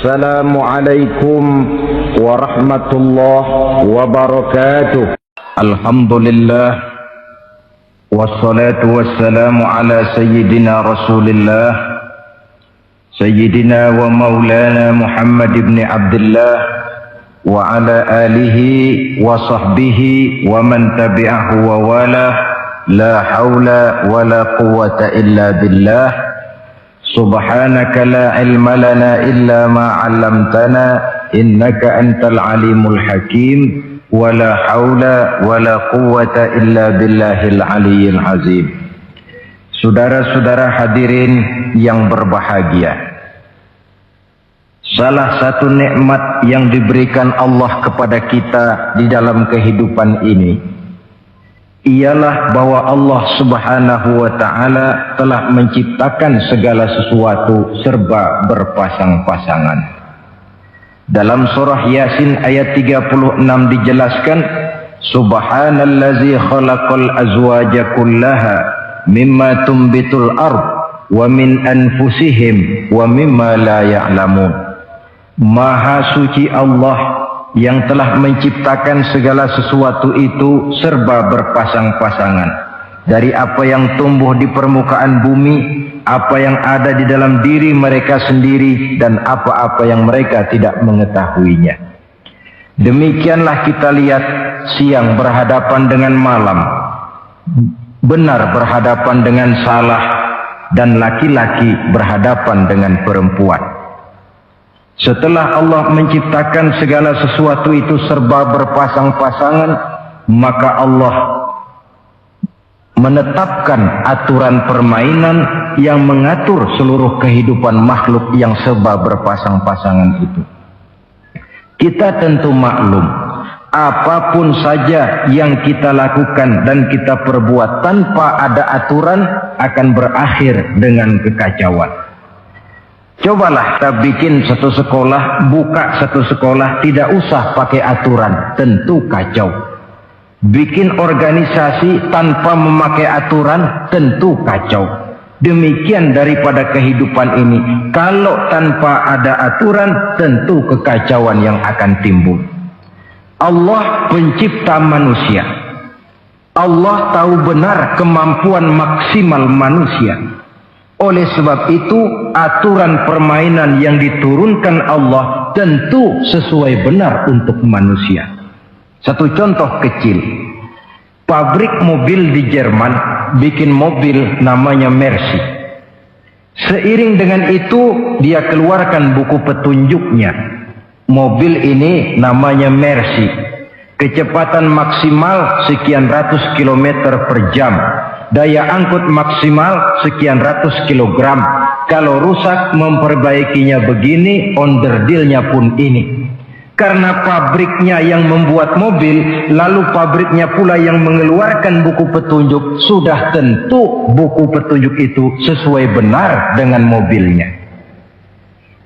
Assalamualaikum warahmatullahi wabarakatuh. Alhamdulillah, wassalatu wassalamu ala sayyidina Rasulillah, sayyidina wa maulana Muhammad ibn Abdullah wa ala alihi wa sahbihi wa man tabi'ahu wa wala. La haula wa la quwwata illa billah. Subhanaka la ilma lana illa ma 'allamtana innaka antal alimul hakim. Wa la haula wa la quwwata illa billahil aliyyil azim. Saudara-saudara hadirin yang berbahagia, salah satu nikmat yang diberikan Allah kepada kita di dalam kehidupan ini ialah bahwa Allah Subhanahu wa ta'ala telah menciptakan segala sesuatu serba berpasang-pasangan. Dalam surah Yasin ayat 36 dijelaskan, Subhanallazi khalaqal azwaja kullaha mimma tumbitul ard wa min anfusihim wa mimma la ya'lamun. Maha suci Allah yang telah menciptakan segala sesuatu itu serba berpasang-pasangan, dari apa yang tumbuh di permukaan bumi, apa yang ada di dalam diri mereka sendiri, dan apa-apa yang mereka tidak mengetahuinya. Demikianlah kita lihat siang berhadapan dengan malam, benar berhadapan dengan salah, dan laki-laki berhadapan dengan perempuan. Setelah Allah menciptakan segala sesuatu itu serba berpasang-pasangan, maka Allah menetapkan aturan permainan yang mengatur seluruh kehidupan makhluk yang serba berpasang-pasangan itu. Kita tentu maklum, apapun saja yang kita lakukan dan kita perbuat tanpa ada aturan akan berakhir dengan kekacauan. Cobalah kita bikin satu sekolah, buka satu sekolah, tidak usah pakai aturan, tentu kacau. Bikin organisasi tanpa memakai aturan, tentu kacau. Demikian daripada kehidupan ini, kalau tanpa ada aturan, tentu kekacauan yang akan timbul. Allah pencipta manusia. Allah tahu benar kemampuan maksimal manusia. Oleh sebab itu, aturan permainan yang diturunkan Allah tentu sesuai benar untuk manusia. Satu contoh kecil, pabrik mobil di Jerman bikin mobil namanya Mercy. Seiring dengan itu, dia keluarkan buku petunjuknya. Mobil ini namanya Mercy. Kecepatan maksimal sekian ratus kilometer per jam. Daya angkut maksimal sekian ratus kilogram. Kalau rusak memperbaikinya begini, onderdilnya pun ini. Karena pabriknya yang membuat mobil, lalu pabriknya pula yang mengeluarkan buku petunjuk, sudah tentu buku petunjuk itu sesuai benar dengan mobilnya.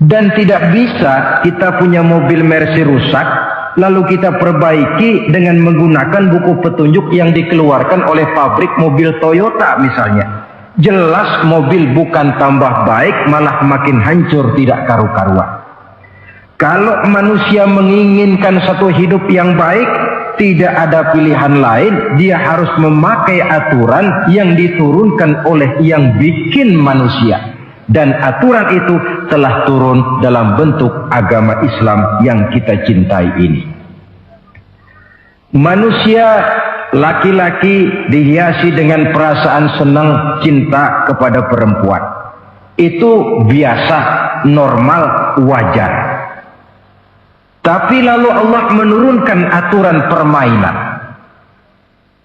Dan tidak bisa kita punya mobil Mercy rusak, lalu kita perbaiki dengan menggunakan buku petunjuk yang dikeluarkan oleh pabrik mobil Toyota misalnya. Jelas mobil bukan tambah baik, malah makin hancur tidak karu-karuan. Kalau manusia menginginkan satu hidup yang baik, tidak ada pilihan lain, dia harus memakai aturan yang diturunkan oleh yang bikin manusia. Dan aturan itu telah turun dalam bentuk agama Islam yang kita cintai ini. Manusia laki-laki dihiasi dengan perasaan senang cinta kepada perempuan. Itu biasa, normal, wajar. Tapi lalu Allah menurunkan aturan permainan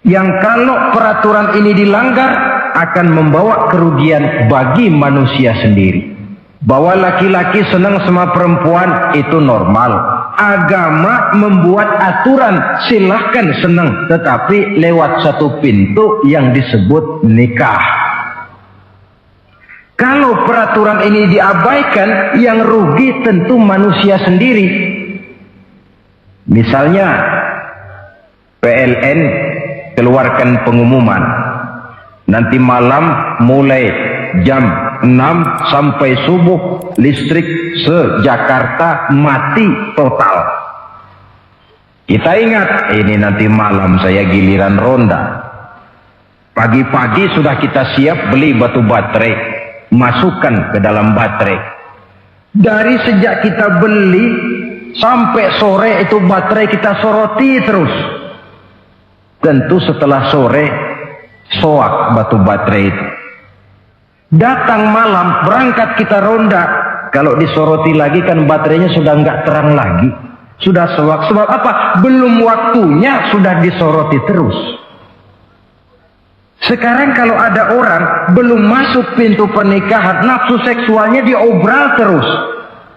yang kalau peraturan ini dilanggar akan membawa kerugian bagi manusia sendiri. Bahwa laki-laki senang sama perempuan itu normal. Agama membuat aturan silahkan senang, tetapi lewat satu pintu yang disebut nikah. Kalau peraturan ini diabaikan, yang rugi tentu manusia sendiri. Misalnya PLN keluarkan pengumuman, nanti malam mulai jam 6 sampai subuh listrik se-Jakarta mati total. Kita ingat, ini nanti malam saya giliran ronda. Pagi-pagi sudah kita siap beli batu baterai, masukkan ke dalam baterai. Dari sejak kita beli sampai sore itu baterai kita soroti terus. Tentu setelah sore soak batu baterai itu. Datang malam berangkat kita ronda, kalau disoroti lagi kan baterainya sudah nggak terang lagi, sudah soak. Sebab apa? Belum waktunya sudah disoroti terus. Sekarang kalau ada orang belum masuk pintu pernikahan, nafsu seksualnya diobral terus.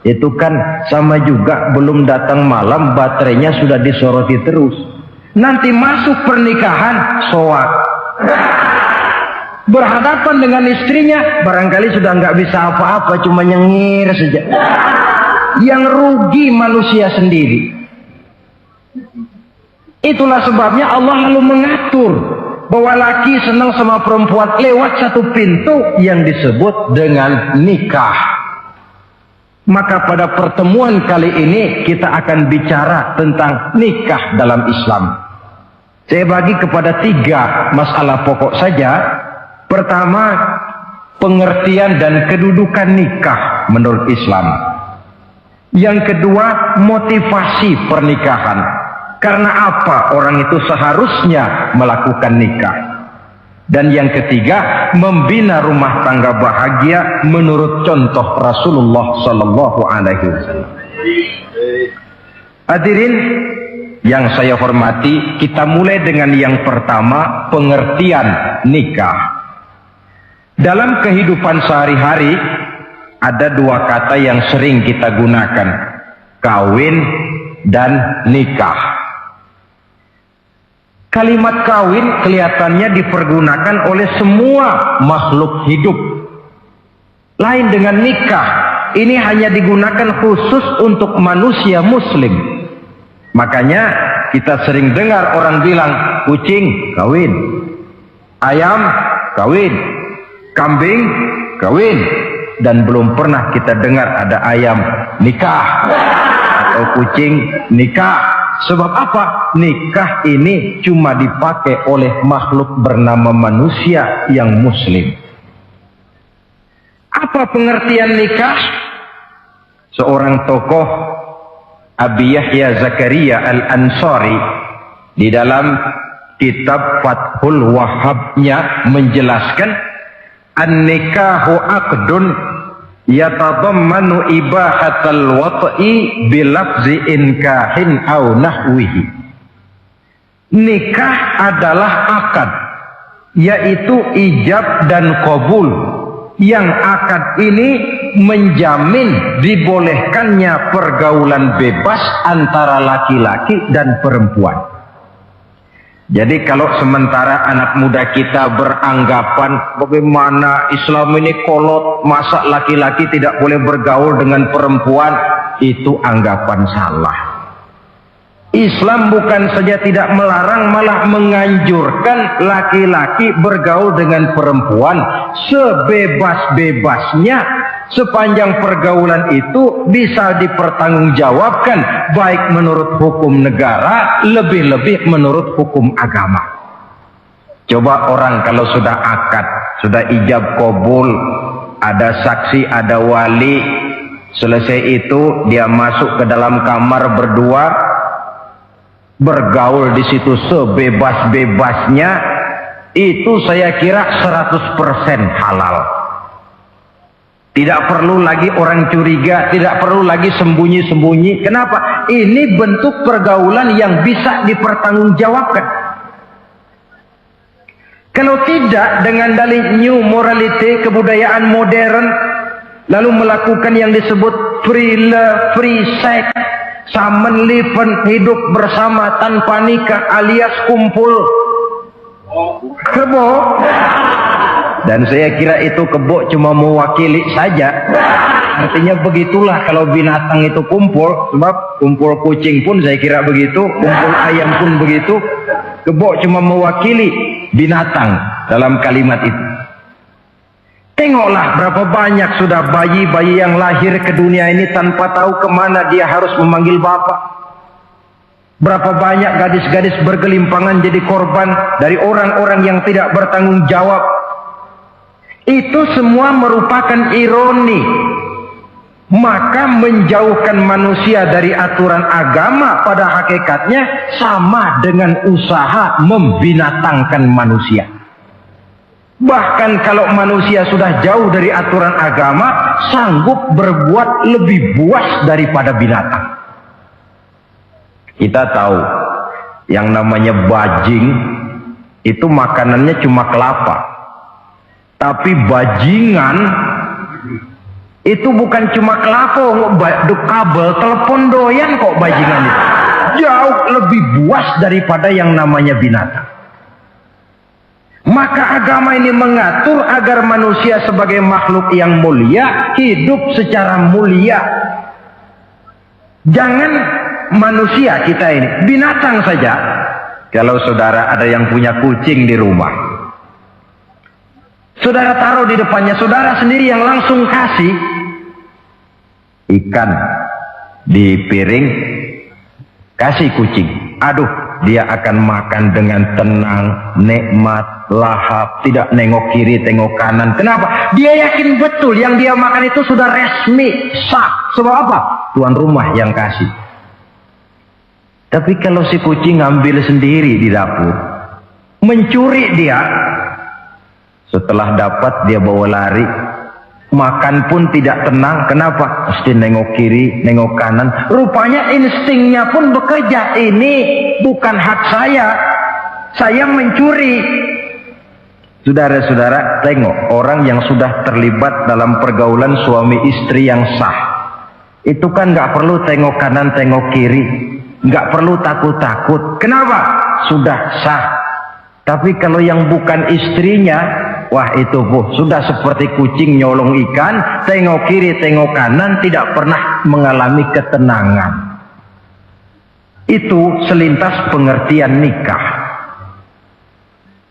Itu kan sama juga belum datang malam baterainya sudah disoroti terus. Nanti masuk pernikahan soak. Berhadapan dengan istrinya barangkali sudah nggak bisa apa-apa, cuma nyengir saja. Yang rugi manusia sendiri. Itulah sebabnya Allah lalu mengatur bahwa laki senang sama perempuan lewat satu pintu yang disebut dengan nikah. Maka pada pertemuan kali ini kita akan bicara tentang nikah dalam Islam. Saya bagi kepada 3 masalah pokok saja. Pertama, pengertian dan kedudukan nikah menurut Islam. Yang kedua, motivasi pernikahan. Karena apa orang itu seharusnya melakukan nikah. Dan yang ketiga, membina rumah tangga bahagia menurut contoh Rasulullah Sallallahu Alaihi Wasallam. Hadirin yang saya hormati, kita mulai dengan yang pertama, pengertian nikah. Dalam kehidupan sehari-hari ada 2 kata yang sering kita gunakan, kawin dan nikah. Kalimat kawin kelihatannya dipergunakan oleh semua makhluk hidup. Lain dengan nikah, ini hanya digunakan khusus untuk manusia muslim. Makanya kita sering dengar orang bilang, kucing kawin, ayam kawin, kambing kawin, dan belum pernah kita dengar ada ayam nikah atau kucing nikah. Sebab apa? Nikah ini cuma dipakai oleh makhluk bernama manusia yang muslim. Apa pengertian nikah? Seorang tokoh, Abi Yahya Zakaria Al-Ansari, di dalam kitab Fathul Wahhabnya menjelaskan, an-nikahu aqdun yatadammanu ibahatal wat'i bilafzi inkahin au nahwihi. Nikah adalah akad, yaitu ijab dan qabul. Yang akad ini menjamin dibolehkannya pergaulan bebas antara laki-laki dan perempuan. Jadi kalau sementara anak muda kita beranggapan bagaimana Islam ini kolot, masa laki-laki tidak boleh bergaul dengan perempuan, itu anggapan salah. Islam bukan saja tidak melarang, malah menganjurkan laki-laki bergaul dengan perempuan sebebas-bebasnya, sepanjang pergaulan itu bisa dipertanggungjawabkan baik menurut hukum negara, lebih-lebih menurut hukum agama. Coba orang kalau sudah akad, sudah ijab qabul, ada saksi, ada wali, selesai itu dia masuk ke dalam kamar berdua, bergaul di situ sebebas-bebasnya, itu saya kira 100% halal. Tidak perlu lagi orang curiga, tidak perlu lagi sembunyi-sembunyi. Kenapa? Ini bentuk pergaulan yang bisa dipertanggungjawabkan. Kalau tidak, dengan dalih new morality, kebudayaan modern, lalu melakukan yang disebut free love, free sex, samenleven, hidup bersama tanpa nikah alias kumpul kebo. Dan saya kira itu kebo cuma mewakili saja. Artinya begitulah kalau binatang itu kumpul. Sebab kumpul kucing pun saya kira begitu, kumpul ayam pun begitu. Kebo cuma mewakili binatang dalam kalimat itu. Tengoklah berapa banyak sudah bayi-bayi yang lahir ke dunia ini tanpa tahu kemana dia harus memanggil bapak. Berapa banyak gadis-gadis bergelimpangan jadi korban dari orang-orang yang tidak bertanggung jawab. Itu semua merupakan ironi. Maka menjauhkan manusia dari aturan agama pada hakikatnya sama dengan usaha membinatangkan manusia. Bahkan kalau manusia sudah jauh dari aturan agama, sanggup berbuat lebih buas daripada binatang. Kita tahu yang namanya bajing itu makanannya cuma kelapa. Tapi bajingan itu bukan cuma kelapa, kabel telepon doyan kok bajingan itu. Jauh lebih buas daripada yang namanya binatang. Maka agama ini mengatur agar manusia sebagai makhluk yang mulia hidup secara mulia. Jangan manusia kita ini, binatang saja. Kalau saudara ada yang punya kucing di rumah, saudara taruh di depannya, saudara sendiri yang langsung kasih ikan di piring, kasih kucing. Aduh, dia akan makan dengan tenang, nikmat, lahap, tidak nengok kiri, tengok kanan. Kenapa? Dia yakin betul yang dia makan itu sudah resmi, sah. Sebab apa? Tuan rumah yang kasih. Tapi kalau si kucing ngambil sendiri di dapur, mencuri dia, setelah dapat dia bawa lari, makan pun tidak tenang. Kenapa? Mesti nengok kiri, nengok kanan. Rupanya instingnya pun bekerja. Ini bukan hak saya mencuri. Saudara-saudara, tengok orang yang sudah terlibat dalam pergaulan suami istri yang sah. Itu kan nggak perlu tengok kanan, tengok kiri, nggak perlu takut-takut. Kenapa? Sudah sah. Tapi kalau yang bukan istrinya, wah itu sudah seperti kucing nyolong ikan, tengok kiri, tengok kanan, tidak pernah mengalami ketenangan. Itu selintas pengertian nikah.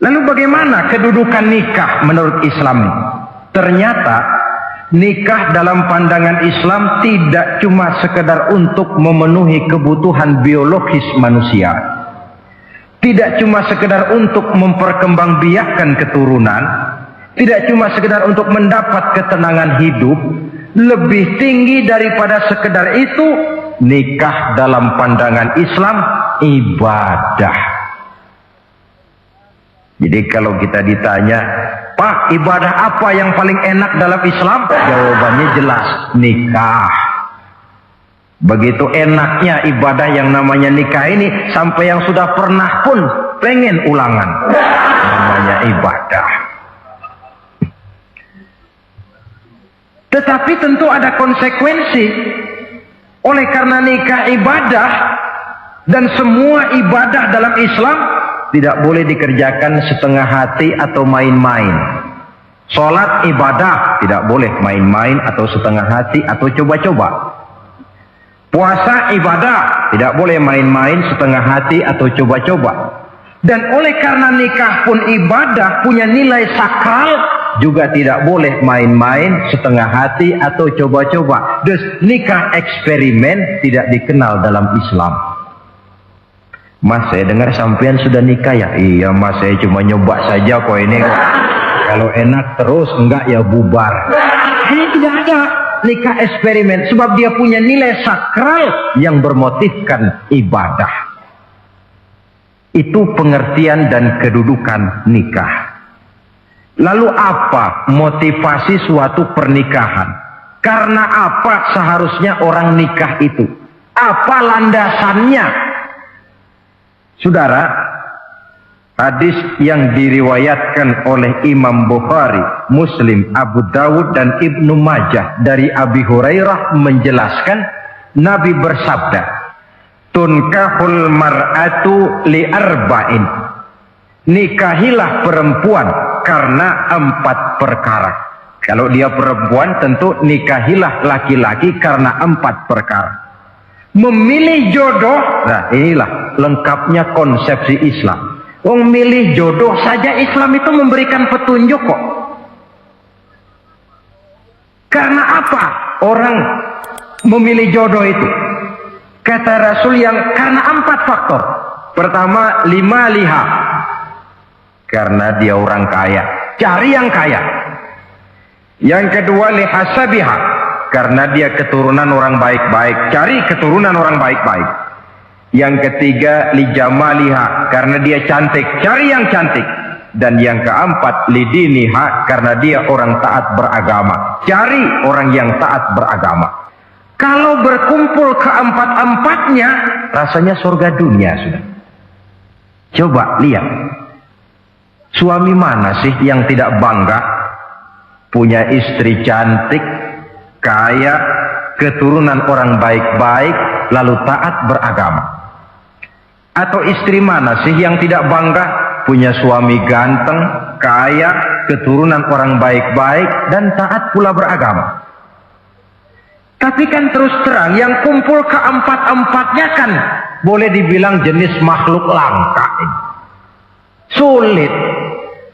Lalu bagaimana kedudukan nikah menurut Islam? Ternyata nikah dalam pandangan Islam tidak cuma sekedar untuk memenuhi kebutuhan biologis manusia. Tidak cuma sekedar untuk memperkembangbiakkan keturunan, tidak cuma sekedar untuk mendapat ketenangan hidup. Lebih tinggi daripada sekedar itu, nikah dalam pandangan Islam ibadah. Jadi kalau kita ditanya, Pak, ibadah apa yang paling enak dalam Islam? Jawabannya jelas, nikah. Begitu enaknya ibadah yang namanya nikah ini, sampai yang sudah pernah pun pengen ulangan. Namanya ibadah. Tetapi tentu ada konsekuensi. Oleh karena nikah ibadah, dan semua ibadah dalam Islam tidak boleh dikerjakan setengah hati atau main-main. Sholat ibadah, tidak boleh main-main atau setengah hati atau coba-coba. Puasa ibadah, tidak boleh main-main, setengah hati atau coba-coba. Dan oleh karena nikah pun ibadah, punya nilai sakral, juga tidak boleh main-main, setengah hati atau coba-coba. Dus nikah eksperimen tidak dikenal dalam Islam. Mas, saya dengar sampean sudah nikah ya? Iya mas, saya cuma nyoba saja kok ini. Kalau enak terus, enggak ya bubar. Ini tidak ada nikah eksperimen, sebab dia punya nilai sakral yang bermotifkan ibadah. Itu pengertian dan kedudukan nikah. Lalu apa motivasi suatu pernikahan? Karena apa seharusnya orang nikah itu? Apa landasannya? Saudara, hadis yang diriwayatkan oleh Imam Bukhari, Muslim, Abu Dawud dan Ibnu Majah dari Abi Hurairah menjelaskan, Nabi bersabda, tunkahul mar'atu li arba'in. Nikahilah perempuan karena 4 perkara. Kalau dia perempuan, tentu nikahilah laki-laki karena 4 perkara. Memilih jodoh, nah inilah lengkapnya konsepsi Islam. Memilih jodoh saja Islam itu memberikan petunjuk kok. Karena apa orang memilih jodoh itu? Kata Rasul karena 4 faktor. Pertama, lima liha, karena dia orang kaya, cari yang kaya. Yang kedua, lihasabiha, karena dia keturunan orang baik-baik, cari keturunan orang baik-baik. Yang ketiga, lijamaliha, karena dia cantik, cari yang cantik. Dan yang keempat, lidiniha, karena dia orang taat beragama, cari orang yang taat beragama. Kalau berkumpul keempat-empatnya, rasanya surga dunia sudah. Coba lihat, suami mana sih yang tidak bangga punya istri cantik, kaya, keturunan orang baik-baik, lalu taat beragama? Atau istri mana sih yang tidak bangga punya suami ganteng, kaya, keturunan orang baik-baik, dan taat pula beragama? Tapi kan terus terang, yang kumpul keempat-empatnya kan boleh dibilang jenis makhluk langka. Sulit.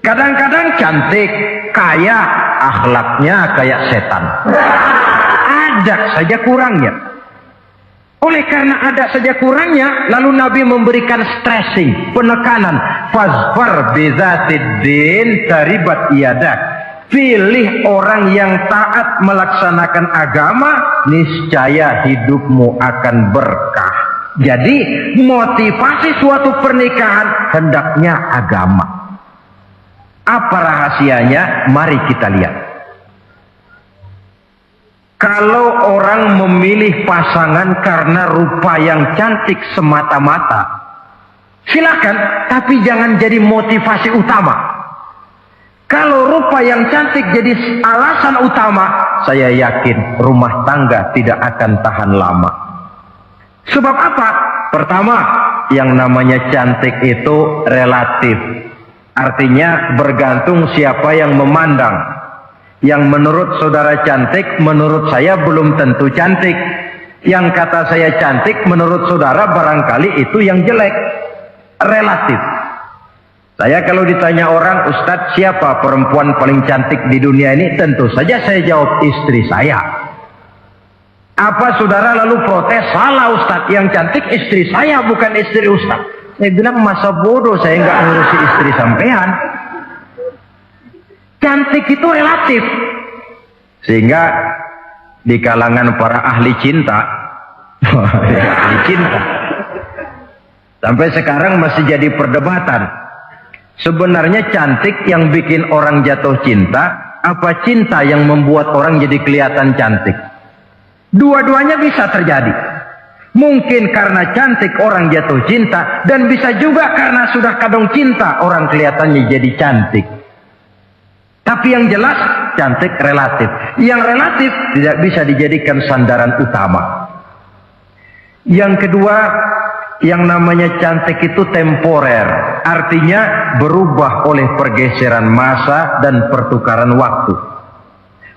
Kadang-kadang cantik, kaya, akhlaknya kayak setan. Ada saja kurangnya. Oleh karena ada saja kurangnya, lalu Nabi memberikan stressing, penekanan. Fazfar bizatiddin taribat iyadak. Pilih orang yang taat melaksanakan agama, niscaya hidupmu akan berkah. Jadi motivasi suatu pernikahan hendaknya agama. Apa rahasianya? Mari kita lihat. Kalau orang memilih pasangan karena rupa yang cantik semata-mata, silakan, tapi jangan jadi motivasi utama. Kalau rupa yang cantik jadi alasan utama, saya yakin rumah tangga tidak akan tahan lama. Sebab apa? Pertama, yang namanya cantik itu relatif. Artinya bergantung siapa yang memandang. Yang menurut saudara cantik, menurut saya belum tentu cantik. Yang kata saya cantik, menurut saudara barangkali itu yang jelek. Relatif. Saya kalau ditanya orang, Ustadz siapa perempuan paling cantik di dunia ini? Tentu saja saya jawab istri saya. Apa saudara lalu protes? Salah Ustadz, yang cantik istri saya bukan istri Ustadz. Saya bilang masa bodoh saya nggak ngurusi istri sampean. Cantik itu relatif. Sehingga di kalangan para ahli cinta, ahli cinta, sampai sekarang masih jadi perdebatan. Sebenarnya cantik yang bikin orang jatuh cinta, apa cinta yang membuat orang jadi kelihatan cantik? Dua-duanya bisa terjadi. Mungkin karena cantik orang jatuh cinta, dan bisa juga karena sudah kadung cinta orang kelihatannya jadi cantik. Tapi yang jelas cantik relatif. Yang relatif tidak bisa dijadikan sandaran utama. Yang kedua, yang namanya cantik itu temporer, artinya berubah oleh pergeseran masa dan pertukaran waktu.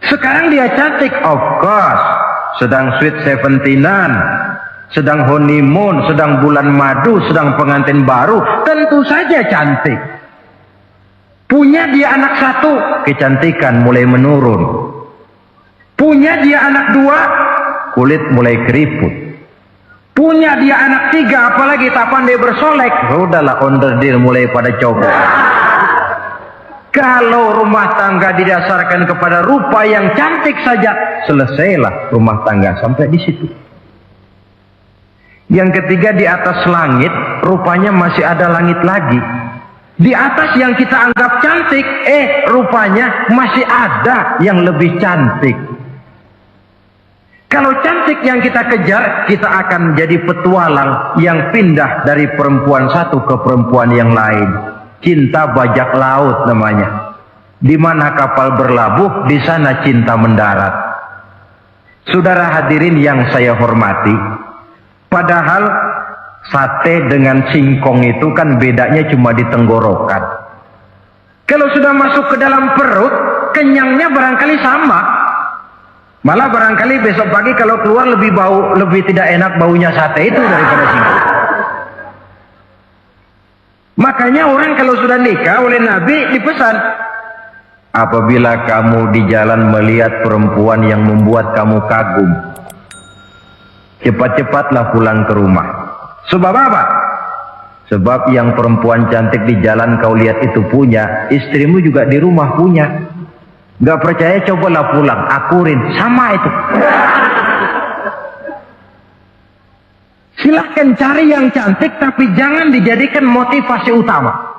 Sekarang dia cantik, of course, sedang sweet 17-an, sedang honeymoon, sedang bulan madu, sedang pengantin baru, tentu saja cantik. Punya dia anak 1, kecantikan mulai menurun. Punya dia anak 2, kulit mulai keriput. Punya dia anak 3, apalagi tak pandai bersolek, udahlah onderdil mulai pada copot. Kalau rumah tangga didasarkan kepada rupa yang cantik saja, selesailah rumah tangga sampai di situ. Yang ketiga, di atas langit, rupanya masih ada langit lagi. Di atas yang kita anggap cantik, rupanya masih ada yang lebih cantik. Kalau cantik yang kita kejar, kita akan jadi petualang yang pindah dari perempuan satu ke perempuan yang lain. Cinta bajak laut namanya. Di mana kapal berlabuh, di sana cinta mendarat. Saudara hadirin yang saya hormati, padahal sate dengan singkong itu kan bedanya cuma di tenggorokan. Kalau sudah masuk ke dalam perut, kenyangnya barangkali sama. Malah barangkali besok pagi kalau keluar lebih tidak enak baunya sate itu daripada singkong. Makanya orang kalau sudah nikah oleh Nabi dipesan, Apabila kamu di jalan melihat perempuan yang membuat kamu kagum, cepat-cepatlah pulang ke rumah. Sebab apa? Sebab yang perempuan cantik di jalan kau lihat itu punya, istrimu juga di rumah punya. Gak percaya, cobalah pulang, akurin, sama itu. Silahkan cari yang cantik, tapi jangan dijadikan motivasi utama.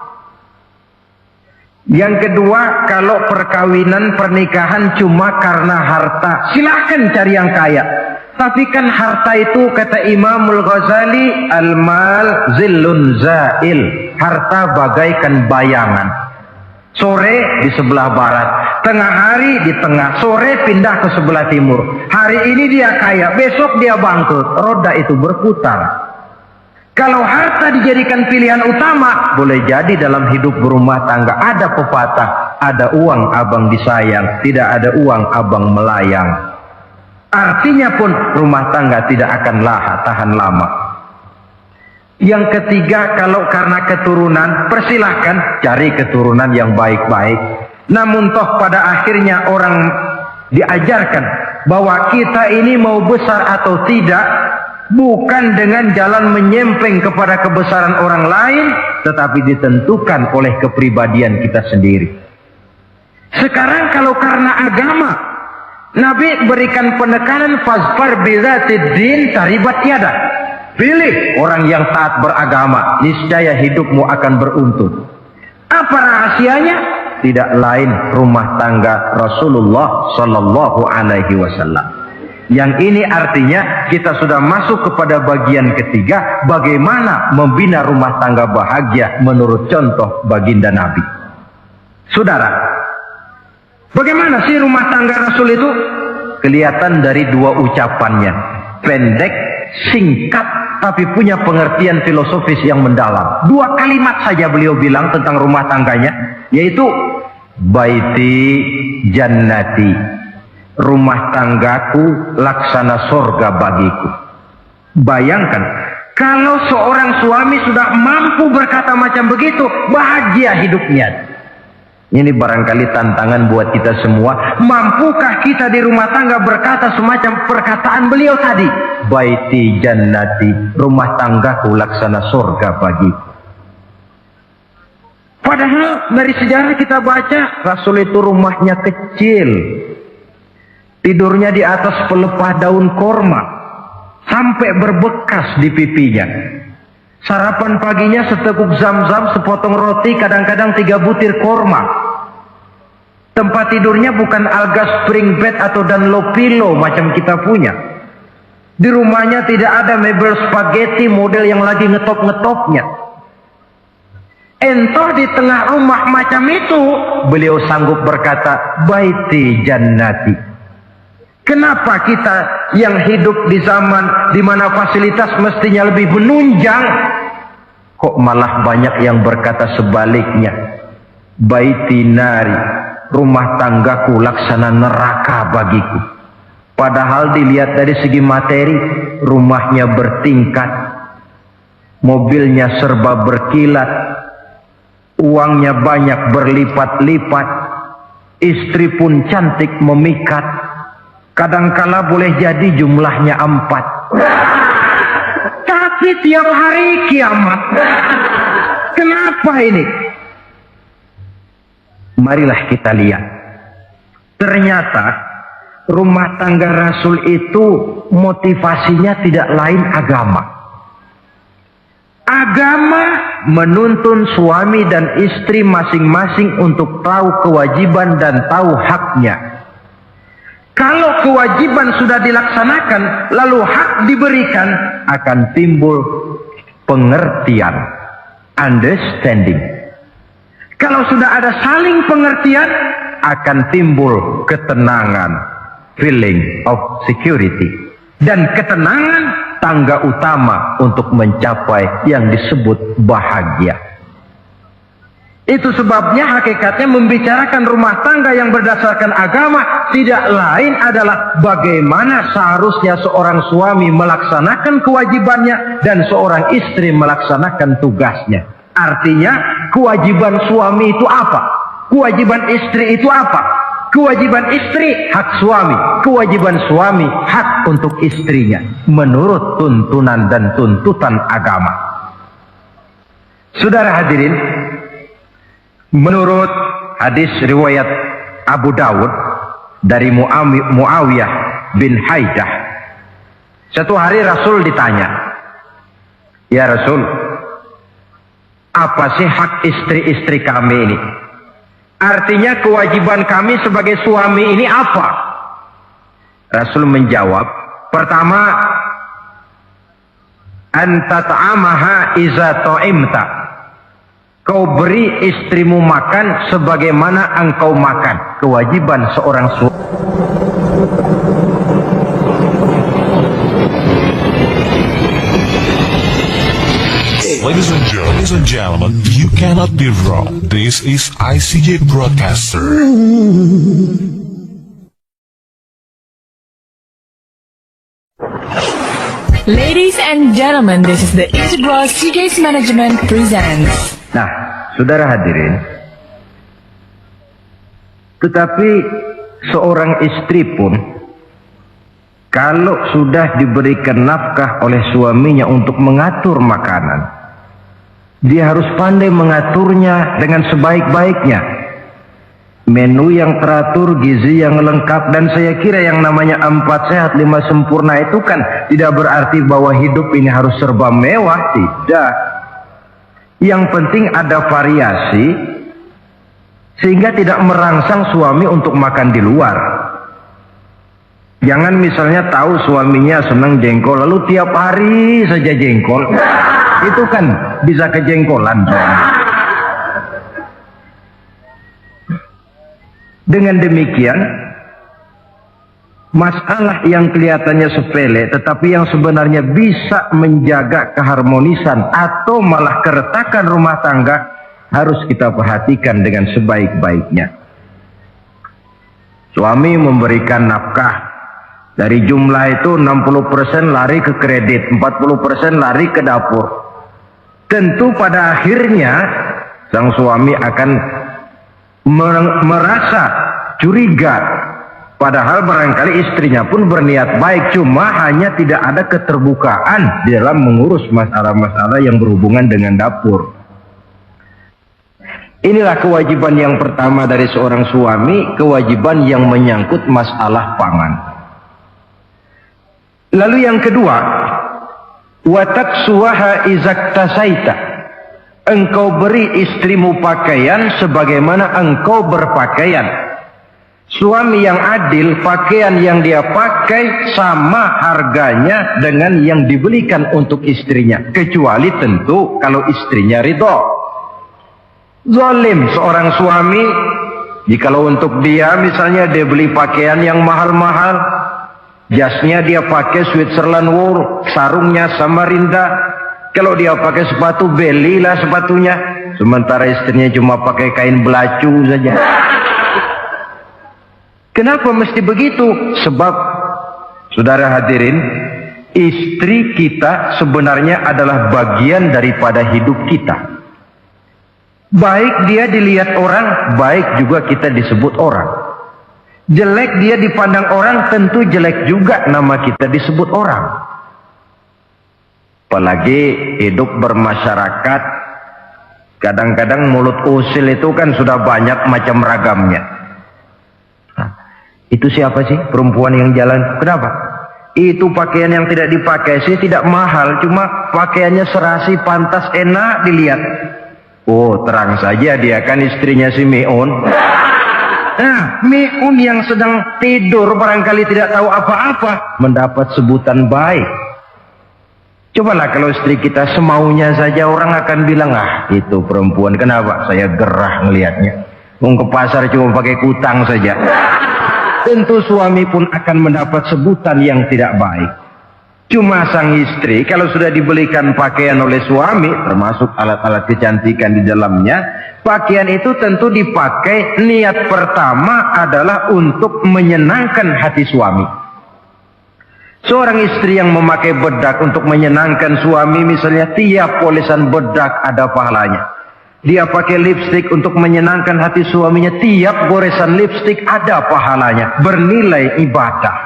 Yang kedua, kalau perkawinan, pernikahan cuma karena harta, silahkan cari yang kaya. Tapi kan harta itu, kata Imamul Ghazali, al-mal zillun zail. Harta bagaikan bayangan. Sore di sebelah barat, tengah hari di tengah, sore pindah ke sebelah timur. Hari ini dia kaya, besok dia bangkrut. Roda itu berputar. Kalau harta dijadikan pilihan utama, boleh jadi dalam hidup berumah tangga ada pepatah, ada uang abang disayang, tidak ada uang abang melayang. Artinya pun rumah tangga tidak akan tahan lama. Yang ketiga, kalau karena keturunan, persilahkan cari keturunan yang baik-baik. Namun toh pada akhirnya orang diajarkan bahwa kita ini mau besar atau tidak, bukan dengan jalan menyempeng kepada kebesaran orang lain, tetapi ditentukan oleh kepribadian kita sendiri. Sekarang kalau karena agama, Nabi berikan penekanan fazfar bizatid din taribat yada. Pilih orang yang taat beragama, niscaya hidupmu akan beruntung. Apa rahasianya? Tidak lain rumah tangga Rasulullah Sallallahu Alaihi Wasallam. Yang ini artinya kita sudah masuk kepada bagian ketiga, bagaimana membina rumah tangga bahagia menurut contoh baginda Nabi. Saudara, bagaimana sih rumah tangga Rasul itu? Kelihatan dari dua ucapannya, pendek, singkat, tapi punya pengertian filosofis yang mendalam. Dua kalimat saja beliau bilang tentang rumah tangganya, yaitu baiti jannati, rumah tanggaku laksana surga bagiku. Bayangkan, kalau seorang suami sudah mampu berkata macam begitu, bahagia hidupnya. Ini barangkali tantangan buat kita semua. Mampukah kita di rumah tangga berkata semacam perkataan beliau tadi? Baiti jannati, rumah tanggaku laksana surga bagiku. Padahal dari sejarah kita baca, Rasul itu rumahnya kecil. Tidurnya di atas pelepah daun korma, sampai berbekas di pipinya. Sarapan paginya seteguk zam-zam, sepotong roti, kadang-kadang 3 butir korma. Tempat tidurnya bukan alga spring bed atau Dunlopillow macam kita punya. Di rumahnya tidak ada mebel spaghetti model yang lagi ngetop-ngetopnya. Entah di tengah rumah macam itu, beliau sanggup berkata, baiti jannati. Kenapa kita yang hidup di zaman di mana fasilitas mestinya lebih menunjang, kok malah banyak yang berkata sebaliknya? Baiti nari, rumah tanggaku laksana neraka bagiku. Padahal dilihat dari segi materi, rumahnya bertingkat, mobilnya serba berkilat, uangnya banyak berlipat-lipat, istri pun cantik memikat. Kadangkala boleh jadi jumlahnya 4. Tapi tiap hari kiamat. Kenapa ini? Marilah kita lihat. Ternyata rumah tangga Rasul itu motivasinya tidak lain agama. Agama menuntun suami dan istri masing-masing untuk tahu kewajiban dan tahu haknya. Kalau kewajiban sudah dilaksanakan, lalu hak diberikan, akan timbul pengertian, understanding. Kalau sudah ada saling pengertian, akan timbul ketenangan, feeling of security. Dan ketenangan tangga utama untuk mencapai yang disebut bahagia. Itu sebabnya hakikatnya membicarakan rumah tangga yang berdasarkan agama tidak lain adalah bagaimana seharusnya seorang suami melaksanakan kewajibannya dan seorang istri melaksanakan tugasnya. Artinya kewajiban suami itu apa? Kewajiban istri itu apa? Kewajiban istri hak suami, kewajiban suami hak untuk istrinya menurut tuntunan dan tuntutan agama. Saudara hadirin, menurut hadis riwayat Abu Dawud dari Muawiyah bin Haidah, satu hari Rasul ditanya, "Ya Rasul, apa sih hak istri-istri kami ini? Artinya kewajiban kami sebagai suami ini apa?" Rasul menjawab, pertama, anta ta'amaha iza ta'imta. Kau beri istrimu makan sebagaimana engkau makan. Kewajiban seorang suami. Ladies and gentlemen, you cannot be wrong. This is ICJ Broadcaster. Ladies and gentlemen, this is the Integral CJ's Management presents. Nah, saudara hadirin, tetapi seorang istri pun kalau sudah diberikan nafkah oleh suaminya untuk mengatur makanan, dia harus pandai mengaturnya dengan sebaik-baiknya. Menu yang teratur, gizi yang lengkap, dan saya kira yang namanya 4 sehat 5 sempurna itu kan tidak berarti bahwa hidup ini harus serba mewah, tidak. Yang penting ada variasi sehingga tidak merangsang suami untuk makan di luar. Jangan misalnya tahu suaminya senang jengkol lalu tiap hari saja jengkol. Itu kan bisa kejengkolan. Dengan demikian, masalah yang kelihatannya sepele tetapi yang sebenarnya bisa menjaga keharmonisan atau malah keretakan rumah tangga harus kita perhatikan dengan sebaik-baiknya. Suami memberikan nafkah, dari jumlah itu 60% lari ke kredit, 40% lari ke dapur. Tentu pada akhirnya sang suami akan merasa curiga, padahal barangkali istrinya pun berniat baik, cuma hanya tidak ada keterbukaan di dalam mengurus masalah-masalah yang berhubungan dengan dapur. Inilah kewajiban yang pertama dari seorang suami, kewajiban yang menyangkut masalah pangan. Lalu yang kedua, wataksuwaha izaktasaita. Engkau beri istrimu pakaian sebagaimana engkau berpakaian. Suami yang adil, pakaian yang dia pakai sama harganya dengan yang dibelikan untuk istrinya, kecuali tentu kalau istrinya ridho. Zalim seorang suami jikalau untuk dia misalnya dia beli pakaian yang mahal-mahal, jasnya dia pakai Switzerland wool, sarungnya Samarinda. Kalau dia pakai sepatu, belilah sepatunya. Sementara istrinya cuma pakai kain belacu saja. Kenapa mesti begitu? Sebab, saudara hadirin, istri kita sebenarnya adalah bagian daripada hidup kita. Baik dia dilihat orang, baik juga kita disebut orang. Jelek dia dipandang orang, tentu jelek juga nama kita disebut orang. Apalagi hidup bermasyarakat, kadang-kadang mulut usil itu kan sudah banyak macam ragamnya. Nah, itu siapa sih perempuan yang jalan? Kenapa? Itu pakaian yang tidak dipakai sih tidak mahal, cuma pakaiannya serasi, pantas, enak dilihat. Oh, terang saja dia kan istrinya si Miun. Nah, Miun yang sedang tidur barangkali tidak tahu apa-apa mendapat sebutan baik. Cobalah kalau istri kita semaunya saja, orang akan bilang, ah itu perempuan, kenapa? Saya gerah ngelihatnya. Mau ke pasar cuma pakai kutang saja. Tentu suami pun akan mendapat sebutan yang tidak baik. Cuma sang istri kalau sudah dibelikan pakaian oleh suami, termasuk alat-alat kecantikan di dalamnya, pakaian itu tentu dipakai niat pertama adalah untuk menyenangkan hati suami. Seorang istri yang memakai bedak untuk menyenangkan suami, misalnya tiap polesan bedak ada pahalanya. Dia pakai lipstik untuk menyenangkan hati suaminya. Tiap goresan lipstik ada pahalanya, bernilai ibadah.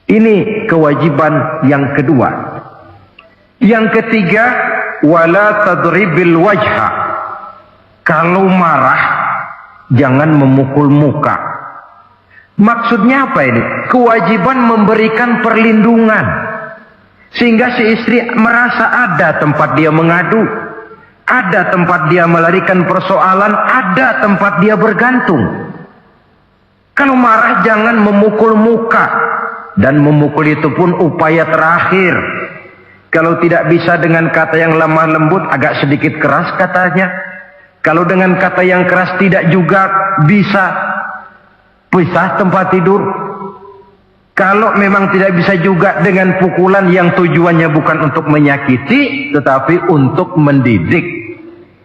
Ini kewajiban yang kedua. Yang ketiga, wala tadribil wajha. Kalau marah, jangan memukul muka. Maksudnya apa ini? Kewajiban memberikan perlindungan. Sehingga si istri merasa ada tempat dia mengadu, ada tempat dia melarikan persoalan, ada tempat dia bergantung. Kalau marah jangan memukul muka, dan memukul itu pun upaya terakhir. Kalau tidak bisa dengan kata yang lemah lembut, agak sedikit keras katanya. Kalau dengan kata yang keras tidak juga bisa, pisah tempat tidur. Kalau memang tidak bisa juga dengan pukulan yang tujuannya bukan untuk menyakiti, tetapi untuk mendidik.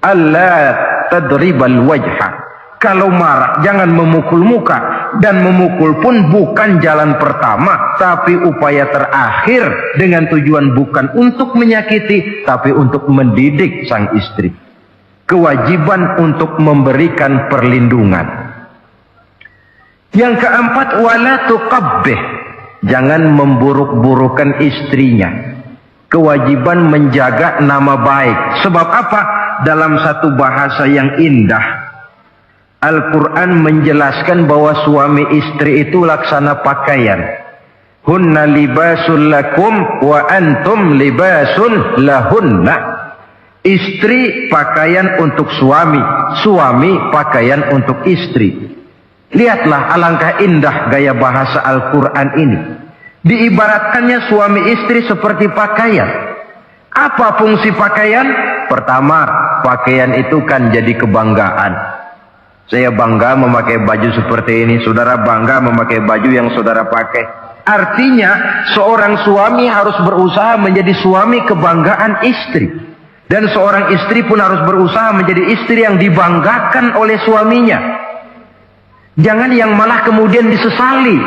Allah tadribal wajha. Kalau marah jangan memukul muka, dan memukul pun bukan jalan pertama, tapi upaya terakhir dengan tujuan bukan untuk menyakiti, tapi untuk mendidik sang istri. Kewajiban untuk memberikan perlindungan. Yang keempat, wala tuqabbih. Jangan memburuk-burukan istrinya. Kewajiban menjaga nama baik. Sebab apa? Dalam satu bahasa yang indah, Al-Quran menjelaskan bahwa suami istri itu laksana pakaian. Hunna libasul lakum wa antum libasun lahunna. Istri pakaian untuk suami, suami pakaian untuk istri. Lihatlah alangkah indah gaya bahasa Al-Quran ini. Diibaratkannya suami istri seperti pakaian. Apa fungsi pakaian? Pertama, pakaian itu kan jadi kebanggaan. Saya bangga memakai baju seperti ini. Saudara bangga memakai baju yang saudara pakai. Artinya, seorang suami harus berusaha menjadi suami kebanggaan istri. Dan seorang istri pun harus berusaha menjadi istri yang dibanggakan oleh suaminya. Jangan yang malah kemudian disesali.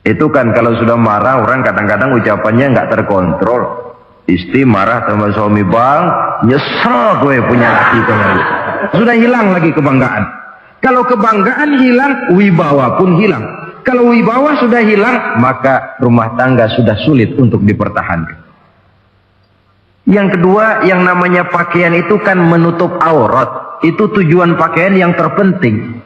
Itu kan kalau sudah marah orang kadang-kadang ucapannya nggak terkontrol. Istri marah sama suami, bang, nyesel gue punya hati kemarin. Sudah hilang lagi kebanggaan. Kalau kebanggaan hilang, wibawa pun hilang. Kalau wibawa sudah hilang, maka rumah tangga sudah sulit untuk dipertahankan. Yang kedua, yang namanya pakaian itu kan menutup aurat. Itu tujuan pakaian yang terpenting.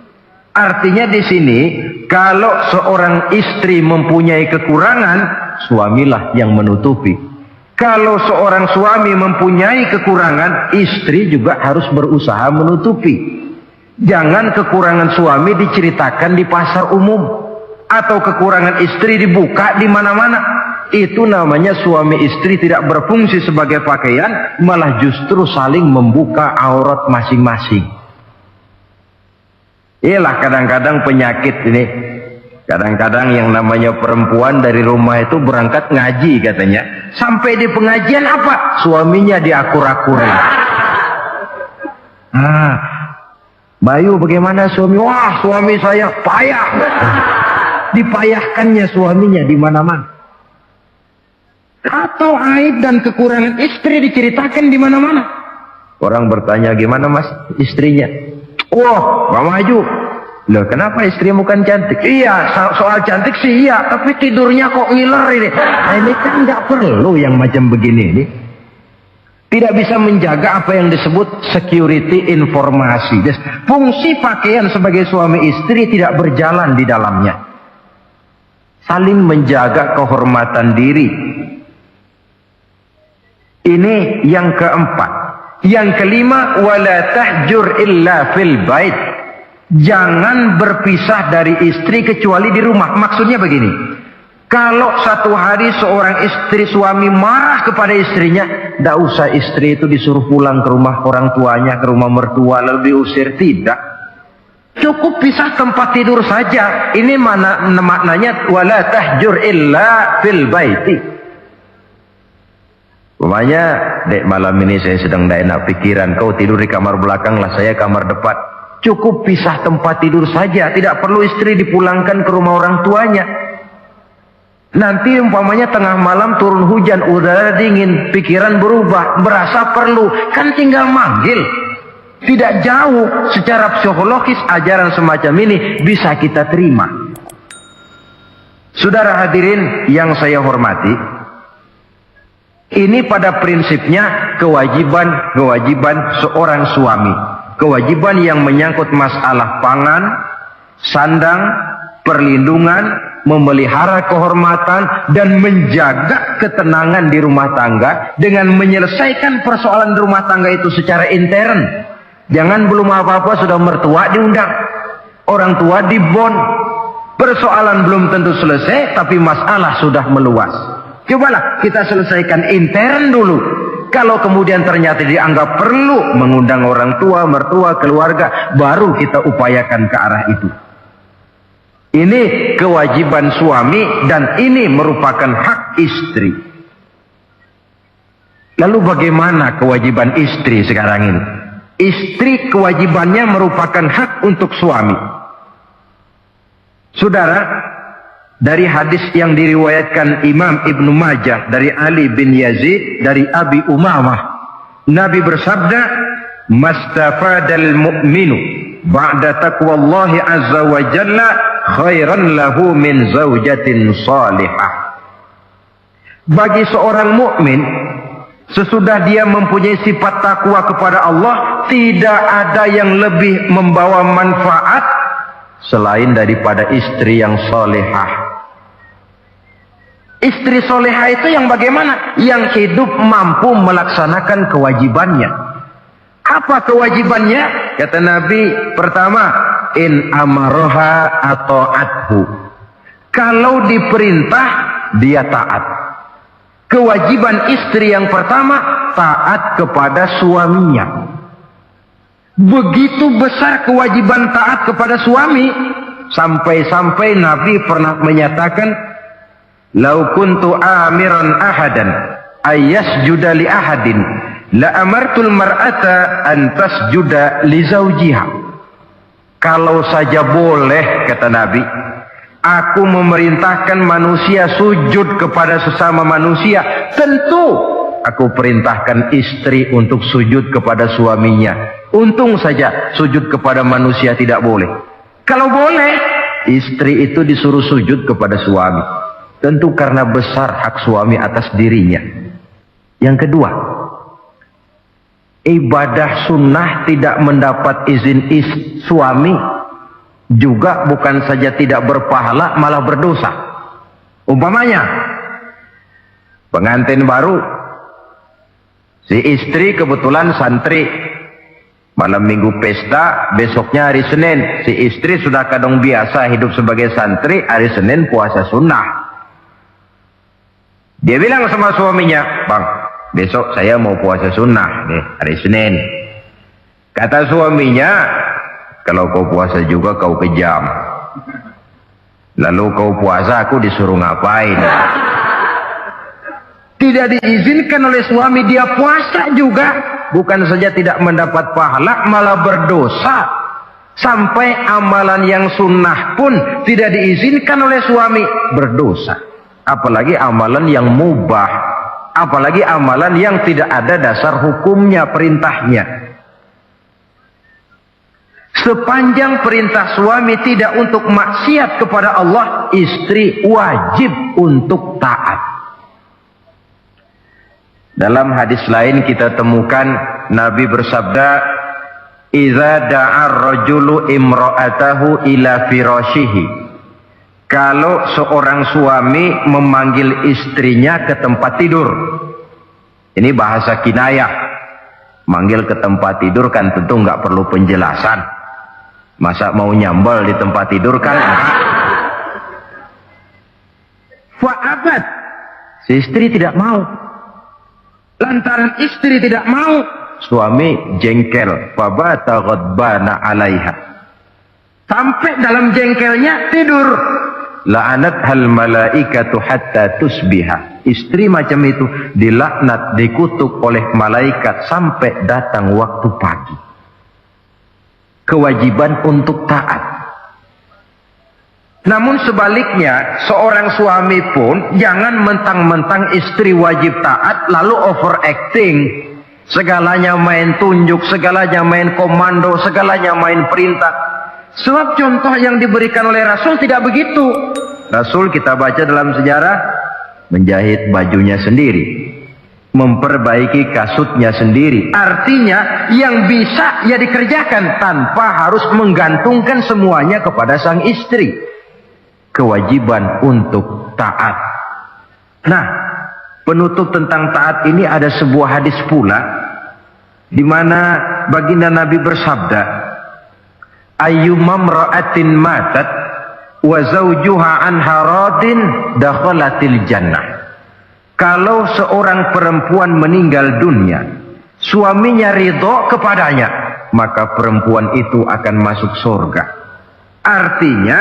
Artinya di sini, kalau seorang istri mempunyai kekurangan, suamilah yang menutupi. Kalau seorang suami mempunyai kekurangan, istri juga harus berusaha menutupi. Jangan kekurangan suami diceritakan di pasar umum, atau kekurangan istri dibuka di mana-mana. Itu namanya suami istri tidak berfungsi sebagai pakaian, malah justru saling membuka aurat masing-masing. Inilah kadang-kadang penyakit ini. Kadang-kadang yang namanya perempuan dari rumah itu berangkat ngaji katanya. Sampai di pengajian apa? Suaminya diakur-akurin. Bayu bagaimana suami? Wah, suami saya payah. Dipayahkannya suaminya di mana-mana. Atau aib dan kekurangan istri diceritakan di mana-mana. Orang bertanya, gimana mas istrinya? Wah, gak maju. Loh, kenapa istrimu kan cantik? Iya, soal cantik sih iya, tapi tidurnya kok ngiler ini. Nah, ini kan gak perlu yang macam begini ini. Tidak bisa menjaga apa yang disebut security informasi. Fungsi pakaian sebagai suami istri tidak berjalan di dalamnya. Saling menjaga kehormatan diri. Ini yang keempat. Yang kelima, wala tahjur illa fil bait. Jangan berpisah dari istri kecuali di rumah. Maksudnya begini. Kalau satu hari seorang istri suami marah kepada istrinya, tidak usah istri itu disuruh pulang ke rumah orang tuanya, ke rumah mertua lalu diusir, tidak. Cukup pisah tempat tidur saja. Ini maknanya wala tahjur illa fil baiti. Umpamanya, dek malam ini saya sedang tidak enak pikiran, kau tidur di kamar belakang lah, saya kamar depan. Cukup pisah tempat tidur saja, tidak perlu istri dipulangkan ke rumah orang tuanya. Nanti umpamanya tengah malam turun hujan, udara dingin, pikiran berubah, berasa perlu, kan tinggal manggil. Tidak jauh secara psikologis ajaran semacam ini bisa kita terima. Saudara hadirin yang saya hormati, ini pada prinsipnya kewajiban seorang suami. Kewajiban yang menyangkut masalah pangan, sandang, perlindungan, memelihara kehormatan, dan menjaga ketenangan di rumah tangga dengan menyelesaikan persoalan rumah tangga itu secara intern. Jangan belum apa-apa sudah mertua diundang, orang tua dibon. Persoalan belum tentu selesai, tapi masalah sudah meluas. Cobalah kita selesaikan intern dulu. Kalau kemudian ternyata dianggap perlu mengundang orang tua, mertua, keluarga, baru kita upayakan ke arah itu. Ini kewajiban suami dan ini merupakan hak istri. Lalu bagaimana kewajiban istri sekarang ini? Istri kewajibannya merupakan hak untuk suami. Saudara, dari hadis yang diriwayatkan Imam Ibnu Majah dari Ali bin Yazid dari Abi Umamah, Nabi bersabda, "Mastafadal mu'minu ba'da taqwallahi azza wa jalla khairan lahu min zaujatin salihah." Bagi seorang mukmin, sesudah dia mempunyai sifat takwa kepada Allah, tidak ada yang lebih membawa manfaat selain daripada istri yang solehah. Istri solehah itu yang bagaimana? Yang hidup mampu melaksanakan kewajibannya. Apa kewajibannya? Kata Nabi, pertama, in amaroha ata'athu. Kalau diperintah, dia taat. Kewajiban istri yang pertama, taat kepada suaminya. Begitu besar kewajiban taat kepada suami, sampai-sampai Nabi pernah menyatakan, "Lau kuntu amiran ahadan ayyasjuda li ahadin la amartul mar'ata an tasjuda li zawjiha." Kalau saja boleh, kata Nabi, aku memerintahkan manusia sujud kepada sesama manusia, tentu aku perintahkan istri untuk sujud kepada suaminya. Untung saja sujud kepada manusia tidak boleh. Kalau boleh, istri itu disuruh sujud kepada suami. Tentu karena besar hak suami atas dirinya. Yang kedua, ibadah sunnah tidak mendapat izin suami juga bukan saja tidak berpahala, malah berdosa. Umpamanya, pengantin baru, si istri kebetulan santri, malam minggu pesta, besoknya hari Senin. Si istri sudah kadang biasa hidup sebagai santri, hari Senin puasa sunnah. Dia bilang sama suaminya, "Bang, besok saya mau puasa sunnah nih, hari Senin." Kata suaminya, "Kalau kau puasa juga kau kejam. Lalu kau puasa, aku disuruh ngapain?" Tidak diizinkan oleh suami, dia puasa juga. Bukan saja tidak mendapat pahala, malah berdosa. Sampai amalan yang sunnah pun tidak diizinkan oleh suami, berdosa. Apalagi amalan yang mubah, apalagi amalan yang tidak ada dasar hukumnya, perintahnya. Sepanjang perintah suami tidak untuk maksiat kepada Allah, istri wajib untuk taat. Dalam hadis lain kita temukan Nabi bersabda, "Idza da'a ar-rajulu imra'atahu ila firashihi." Kalau seorang suami memanggil istrinya ke tempat tidur. Ini bahasa kinayah. Manggil ke tempat tidur kan tentu nggak perlu penjelasan. Masa mau nyambal di tempat tidur kan? Fa'abat. Si istri tidak mau. Lantaran istri tidak mau, suami jengkel. Fabata ghadbana 'alaiha. Sampai dalam jengkelnya tidur. La'anat hal malaikatu hatta tusbiha. Istri macam itu dilaknat, dikutuk oleh malaikat sampai datang waktu pagi. Kewajiban untuk taat. Namun sebaliknya, seorang suami pun jangan mentang-mentang istri wajib taat lalu overacting. Segalanya main tunjuk, segalanya main komando, segalanya main perintah. Sebab contoh yang diberikan oleh Rasul tidak begitu. Rasul kita baca dalam sejarah menjahit bajunya sendiri, memperbaiki kasutnya sendiri. Artinya yang bisa ya dikerjakan tanpa harus menggantungkan semuanya kepada sang istri. Kewajiban untuk taat. Nah, penutup tentang taat ini ada sebuah hadis pula di mana baginda Nabi bersabda, ayyumam ra'atin matat wa zawjuha anha radin dakhalatil jannah. Kalau seorang perempuan meninggal dunia, suaminya ridho kepadanya, maka perempuan itu akan masuk surga. Artinya,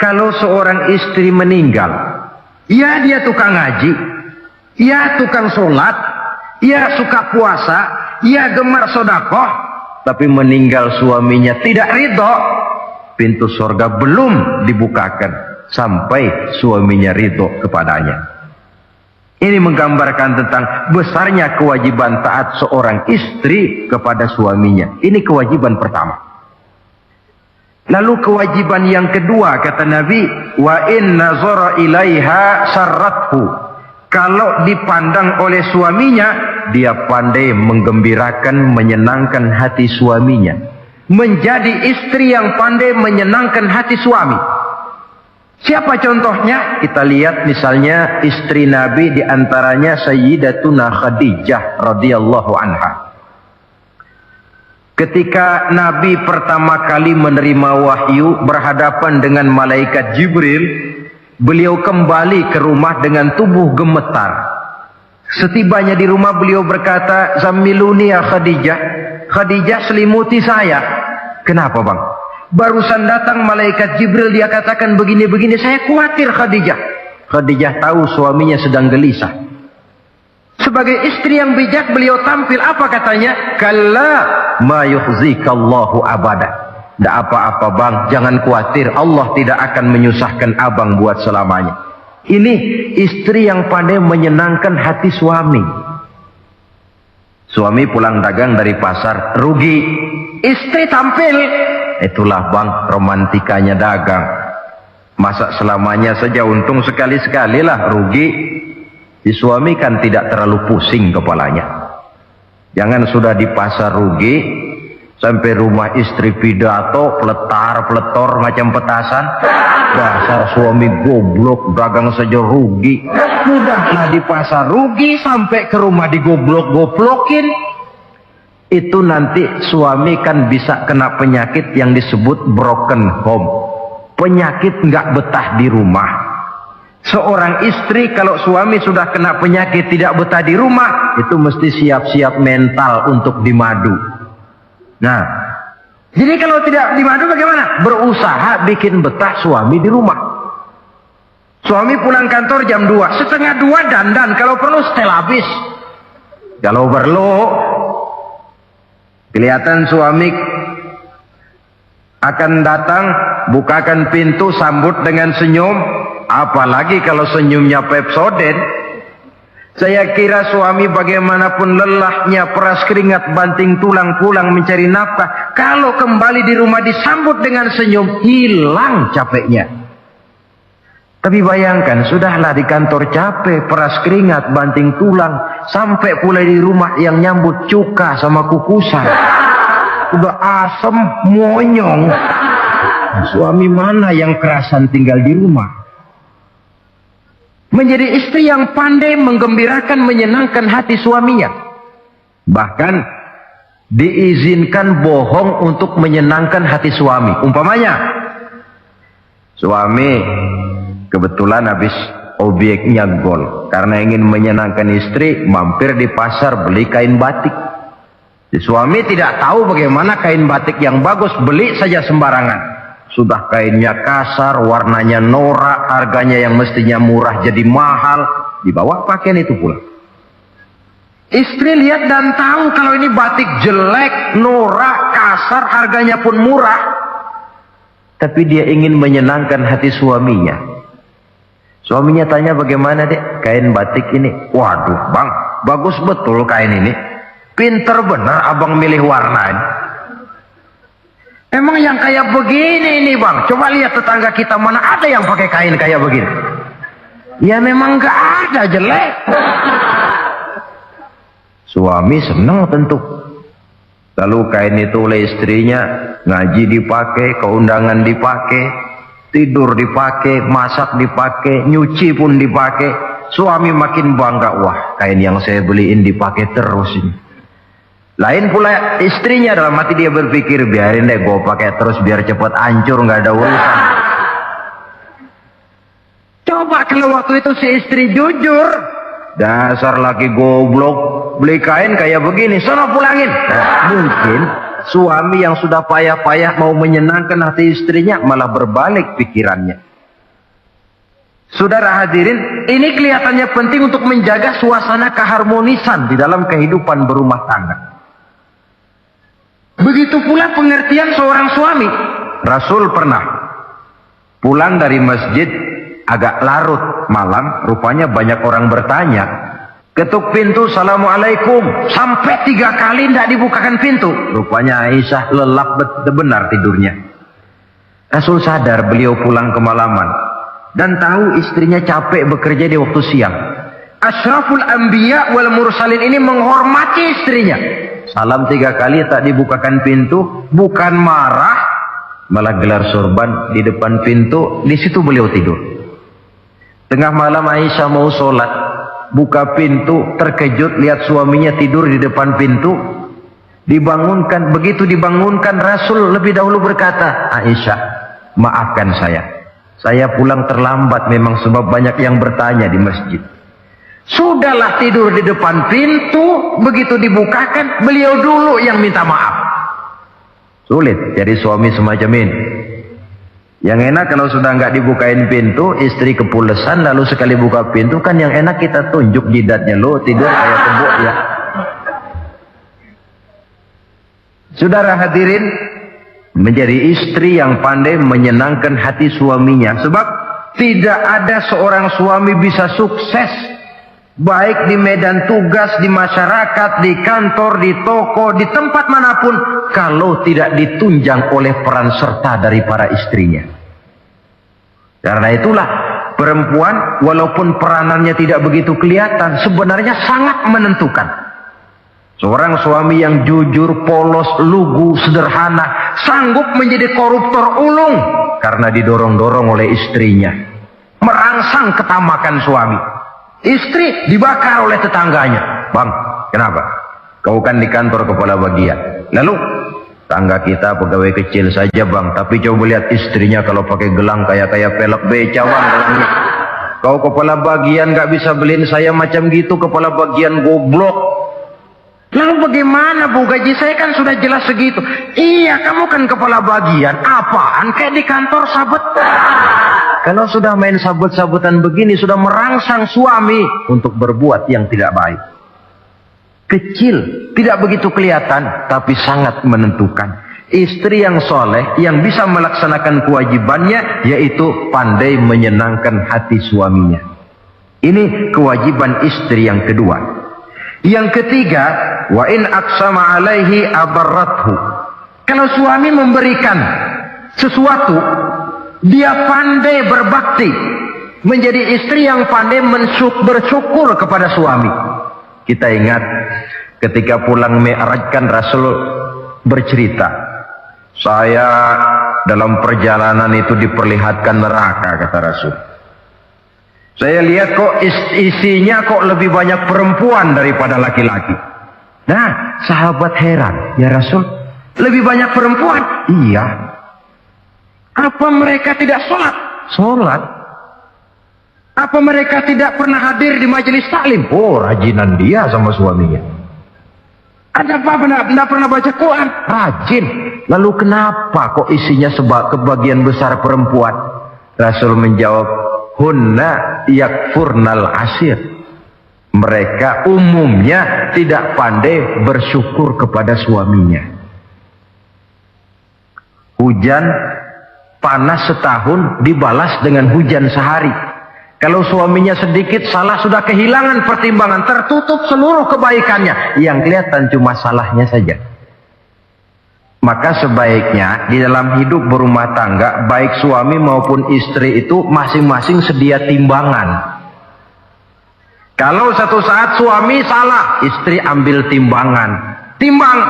kalau seorang istri meninggal, ya dia tukang ngaji, ya tukang sholat, ya suka puasa, ya gemar sodakoh, tapi meninggal suaminya tidak ridho, pintu surga belum dibukakan sampai suaminya ridho kepadanya. Ini menggambarkan tentang besarnya kewajiban taat seorang istri kepada suaminya. Ini kewajiban pertama. Lalu kewajiban yang kedua kata Nabi, wa in nazara ilaiha sarrathu. Kalau dipandang oleh suaminya, dia pandai menggembirakan, menyenangkan hati suaminya. Menjadi istri yang pandai menyenangkan hati suami. Siapa contohnya? Kita lihat misalnya istri Nabi diantaranya Sayyidatuna Khadijah radhiyallahu anha. Ketika Nabi pertama kali menerima wahyu berhadapan dengan malaikat Jibril, beliau kembali ke rumah dengan tubuh gemetar. Setibanya di rumah beliau berkata, "Zammiluni ya Khadijah." Khadijah, selimuti saya. Kenapa bang? Barusan datang malaikat Jibril, dia katakan begini-begini, saya khawatir Khadijah. Khadijah tahu suaminya sedang gelisah. Sebagai istri yang bijak beliau tampil, apa katanya? Kalla ma yukhzikallahu abada. Tidak apa-apa bang, jangan khawatir, Allah tidak akan menyusahkan abang buat selamanya. Ini istri yang pandai menyenangkan hati suami. Suami pulang dagang dari pasar, rugi. Istri tampil. Itulah bang, romantikanya dagang. Masa selamanya saja untung sekali-sekali lah, rugi. Si suami kan tidak terlalu pusing kepalanya. Jangan sudah di pasar rugi, sampai rumah istri pidato, peletar-peletor macam petasan. Dasar suami goblok, dagang saja rugi. Sudahlah di pasar rugi, sampai ke rumah digoblok-goblokin. Itu nanti suami kan bisa kena penyakit yang disebut broken home. Penyakit nggak betah di rumah. Seorang istri kalau suami sudah kena penyakit tidak betah di rumah, itu mesti siap-siap mental untuk dimadu. Nah, jadi kalau tidak dimadu bagaimana? Berusaha bikin betah suami di rumah. Suami pulang kantor jam 2, setengah 2 dandan, kalau perlu setel habis. Kalau perlu, kelihatan suami akan datang, bukakan pintu, sambut dengan senyum. Apalagi kalau senyumnya Pepsodent. Saya kira suami bagaimanapun lelahnya, peras keringat, banting tulang, pulang mencari nafkah, kalau kembali di rumah disambut dengan senyum, hilang capeknya. Tapi bayangkan, sudahlah di kantor capek, peras keringat, banting tulang, sampai pula di rumah yang nyambut cuka sama kukusan. Udah asem, monyong. Suami mana yang kerasan tinggal di rumah? Menjadi istri yang pandai menggembirakan, menyenangkan hati suaminya. Bahkan diizinkan bohong untuk menyenangkan hati suami. Umpamanya, suami kebetulan habis obyeknya gol. Karena ingin menyenangkan istri, mampir di pasar beli kain batik. Si suami tidak tahu bagaimana kain batik yang bagus, beli saja sembarangan. Sudah kainnya kasar, warnanya norak, harganya yang mestinya murah jadi mahal, dibawa pakaian itu pulang. Istri lihat dan tahu kalau ini batik jelek, norak, kasar, harganya pun murah. tapi dia ingin menyenangkan hati suaminya. Suaminya tanya, bagaimana dek kain batik ini? Waduh bang, bagus betul kain ini. Pinter benar abang milih warna ini. Emang yang kayak begini ini bang, coba lihat tetangga kita, mana ada yang pakai kain kayak begini? Ya memang gak ada, jelek. Suami senang tentu. Lalu kain itu oleh istrinya, ngaji dipakai, keundangan dipakai, tidur dipakai, masak dipakai, nyuci pun dipakai. Suami makin bangga, wah kain yang saya beliin dipakai terus ini. Lain pula istrinya, dalam hati dia berpikir, biarin deh gue pakai terus biar cepat hancur, nggak ada urusan. Coba kalau waktu itu si istri jujur, dasar laki goblok, beli kain kayak begini, sono pulangin. Nah, mungkin suami yang sudah payah-payah mau menyenangkan hati istrinya malah berbalik pikirannya. Saudara hadirin, ini kelihatannya penting untuk menjaga suasana keharmonisan di dalam kehidupan berumah tangga. Begitu pula pengertian seorang suami. Rasul pernah pulang dari masjid agak larut malam, rupanya banyak orang bertanya. Ketuk pintu, assalamualaikum, sampai 3 kali tidak dibukakan pintu. Rupanya Aisyah lelap benar tidurnya. Rasul sadar beliau pulang kemalaman dan tahu istrinya capek bekerja di waktu siang. Asyraful anbiya wal mursalin ini menghormati istrinya. Salam 3 kali tak dibukakan pintu, bukan marah, malah gelar sorban di depan pintu. Di situ beliau tidur. Tengah malam Aisyah mau sholat, buka pintu, terkejut lihat suaminya tidur di depan pintu. Dibangunkan, begitu dibangunkan Rasul lebih dahulu berkata, Aisyah, maafkan saya pulang terlambat memang sebab banyak yang bertanya di masjid. Sudahlah tidur di depan pintu, begitu dibukakan beliau dulu yang minta maaf. Sulit jadi suami semacam ini. Yang enak kalau sudah nggak dibukain pintu, istri kepulesan, lalu sekali buka pintu kan yang enak kita tunjuk jidatnya, lo tidur kayak kebo ya. Saudara hadirin, menjadi istri yang pandai menyenangkan hati suaminya, sebab tidak ada seorang suami bisa sukses baik di medan tugas, di masyarakat, di kantor, di toko, di tempat manapun, kalau tidak ditunjang oleh peran serta dari para istrinya. Karena itulah perempuan walaupun peranannya tidak begitu kelihatan, sebenarnya sangat menentukan. Seorang suami yang jujur, polos, lugu, sederhana, sanggup menjadi koruptor ulung karena didorong-dorong oleh istrinya. Merangsang ketamakan suami. Istri dibakar oleh tetangganya. Bang, kenapa? Kau kan di kantor kepala bagian. Lalu, tangga kita pegawai kecil saja bang. Tapi coba lihat istrinya kalau pakai gelang kayak pelek beca bang. Kau kepala bagian gak bisa beliin saya macam gitu, kepala bagian goblok. Lalu bagaimana bu, gaji saya kan sudah jelas segitu. Iya, kamu kan kepala bagian. Apaan kayak di kantor sabet. Kalau sudah main sabut-sabutan begini, sudah merangsang suami untuk berbuat yang tidak baik. Kecil, tidak begitu kelihatan, tapi sangat menentukan. Istri yang soleh, yang bisa melaksanakan kewajibannya, yaitu pandai menyenangkan hati suaminya. Ini kewajiban istri yang kedua. Yang ketiga, wa in aqsama alaihi abarrathu. Kalau suami memberikan sesuatu, dia pandai berbakti, menjadi istri yang pandai bersyukur kepada suami. Kita ingat ketika pulang Mi'raj kan Rasul bercerita, saya dalam perjalanan itu diperlihatkan neraka, kata Rasul. Saya lihat kok isinya kok lebih banyak perempuan daripada laki-laki. Nah, sahabat heran, ya Rasul, lebih banyak perempuan? Iya. Apa mereka tidak sholat? Sholat. Apa mereka tidak pernah hadir di majelis taklim? Oh, rajinan dia sama suaminya. Ada apa? Tidak pernah baca Quran? Rajin. Lalu kenapa kok isinya kebagian besar perempuan? Rasul menjawab, hunna yakfurnal asir. Mereka umumnya tidak pandai bersyukur kepada suaminya. Hujan panas setahun dibalas dengan hujan sehari. Kalau suaminya sedikit salah, sudah kehilangan pertimbangan, tertutup seluruh kebaikannya, yang kelihatan cuma salahnya saja. Maka sebaiknya di dalam hidup berumah tangga, baik suami maupun istri itu masing-masing sedia timbangan. Kalau satu saat suami salah, istri ambil timbangan. Timbang,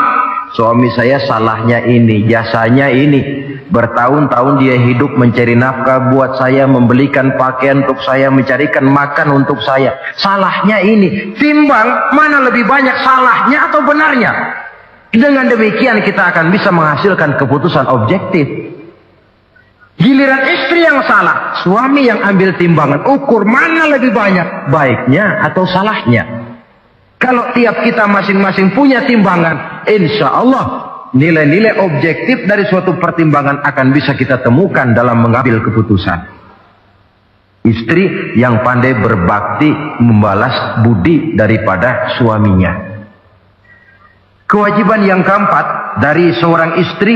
suami saya salahnya ini, jasanya ini. Bertahun-tahun dia hidup mencari nafkah buat saya, membelikan pakaian untuk saya, mencarikan makan untuk saya. Salahnya ini. Timbang, mana lebih banyak salahnya atau benarnya? Dengan demikian kita akan bisa menghasilkan keputusan objektif. Giliran istri yang salah, suami yang ambil timbangan, ukur mana lebih banyak, baiknya atau salahnya. Kalau tiap kita masing-masing punya timbangan, insya Allah nilai-nilai objektif dari suatu pertimbangan akan bisa kita temukan dalam mengambil keputusan. Istri yang pandai berbakti membalas budi daripada suaminya. Kewajiban yang keempat dari seorang istri,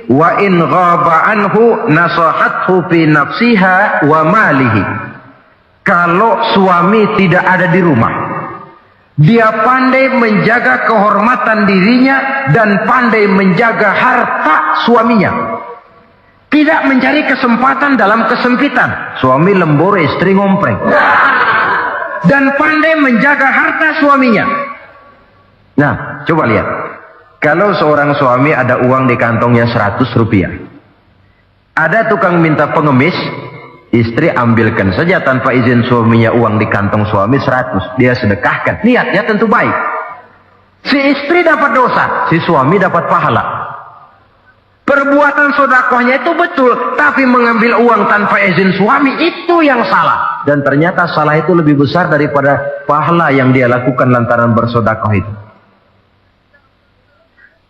wa in ghaba anhu nasahathu fi nafsiha wa malihi. Kalau suami tidak ada di rumah, dia pandai menjaga kehormatan dirinya dan pandai menjaga harta suaminya. Tidak mencari kesempatan dalam kesempitan. Suami lembur, istri ngompreng. Dan pandai menjaga harta suaminya. Nah, coba lihat. Kalau seorang suami ada uang di kantongnya 100 rupiah. Ada tukang minta pengemis, istri ambilkan saja tanpa izin suaminya uang di kantong suami 100. Dia sedekahkan. Niatnya tentu baik. Si istri dapat dosa, si suami dapat pahala. Perbuatan sedekahnya itu betul, tapi mengambil uang tanpa izin suami itu yang salah. Dan ternyata salah itu lebih besar daripada pahala yang dia lakukan lantaran bersedekah itu.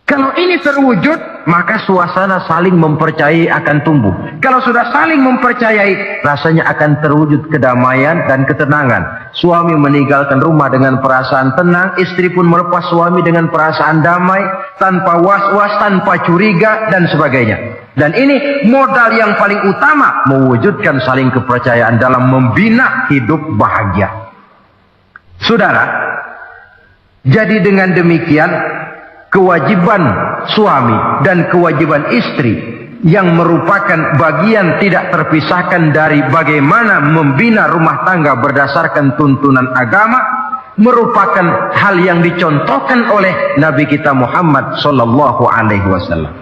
Kalau ini terwujud, maka suasana saling mempercayai akan tumbuh. Kalau sudah saling mempercayai, rasanya akan terwujud kedamaian dan ketenangan. Suami meninggalkan rumah dengan perasaan tenang, istri pun melepas suami dengan perasaan damai, tanpa was-was, tanpa curiga, dan sebagainya. Dan ini modal yang paling utama, mewujudkan saling kepercayaan dalam membina hidup bahagia. Saudara, jadi dengan demikian, kewajiban suami dan kewajiban istri yang merupakan bagian tidak terpisahkan dari bagaimana membina rumah tangga berdasarkan tuntunan agama, merupakan hal yang dicontohkan oleh Nabi kita Muhammad sallallahu alaihi wasallam.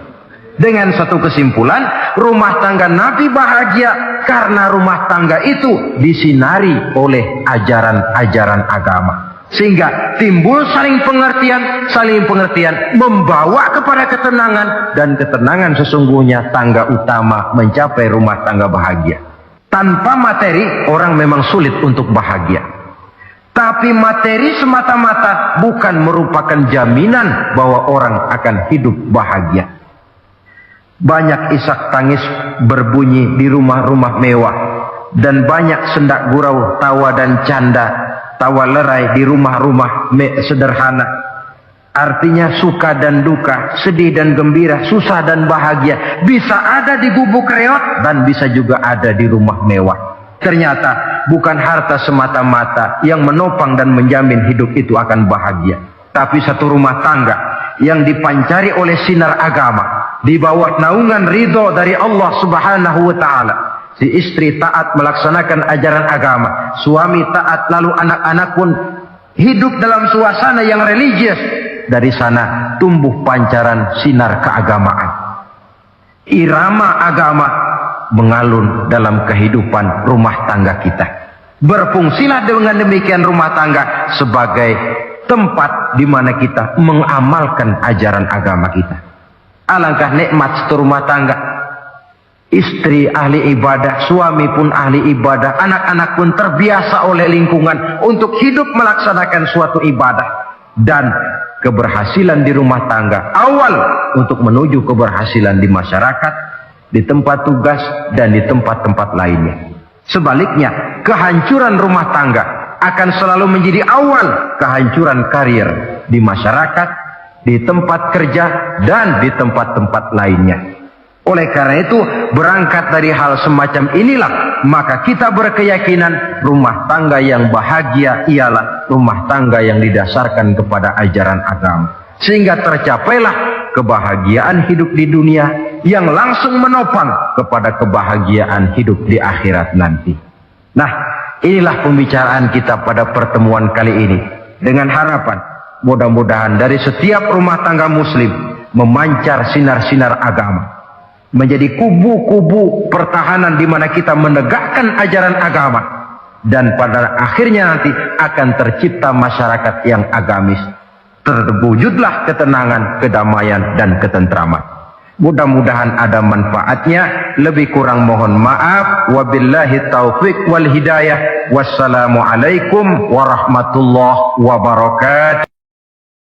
Dengan satu kesimpulan, rumah tangga Nabi bahagia karena rumah tangga itu disinari oleh ajaran-ajaran agama. Sehingga timbul saling pengertian membawa kepada ketenangan, dan ketenangan sesungguhnya tangga utama mencapai rumah tangga bahagia. Tanpa materi orang memang sulit untuk bahagia, tapi materi semata-mata bukan merupakan jaminan bahwa orang akan hidup bahagia. Banyak isak tangis berbunyi di rumah-rumah mewah, dan banyak sendak gurau, tawa dan canda, tawa lerai di rumah-rumah sederhana. Artinya suka dan duka, sedih dan gembira, susah dan bahagia bisa ada di gubuk reot dan bisa juga ada di rumah mewah. Ternyata bukan harta semata-mata yang menopang dan menjamin hidup itu akan bahagia, tapi satu rumah tangga yang dipancari oleh sinar agama di bawah naungan ridho dari Allah Subhanahu wa taala. Si istri taat melaksanakan ajaran agama, suami taat, lalu anak-anak pun hidup dalam suasana yang religius. Dari sana tumbuh pancaran sinar keagamaan. Irama agama mengalun dalam kehidupan rumah tangga kita. Berfungsilah dengan demikian rumah tangga sebagai tempat di mana kita mengamalkan ajaran agama kita. Alangkah nikmat satu rumah tangga. Istri ahli ibadah, suami pun ahli ibadah, anak-anak pun terbiasa oleh lingkungan untuk hidup melaksanakan suatu ibadah. Dan keberhasilan di rumah tangga awal untuk menuju keberhasilan di masyarakat, di tempat tugas, dan di tempat-tempat lainnya. Sebaliknya, kehancuran rumah tangga akan selalu menjadi awal kehancuran karir di masyarakat, di tempat kerja, dan di tempat-tempat lainnya. Oleh karena itu, berangkat dari hal semacam inilah, maka kita berkeyakinan rumah tangga yang bahagia ialah rumah tangga yang didasarkan kepada ajaran agama. Sehingga tercapailah kebahagiaan hidup di dunia yang langsung menopang kepada kebahagiaan hidup di akhirat nanti. Nah, inilah pembicaraan kita pada pertemuan kali ini. Dengan harapan, mudah-mudahan dari setiap rumah tangga muslim memancar sinar-sinar agama. Menjadi kubu-kubu pertahanan di mana kita menegakkan ajaran agama. Dan pada akhirnya nanti akan tercipta masyarakat yang agamis. Terwujudlah ketenangan, kedamaian, dan ketentraman. Mudah-mudahan ada manfaatnya. Lebih kurang mohon maaf. Wabillahi taufiq wal hidayah. Wassalamualaikum warahmatullahi wabarakatuh.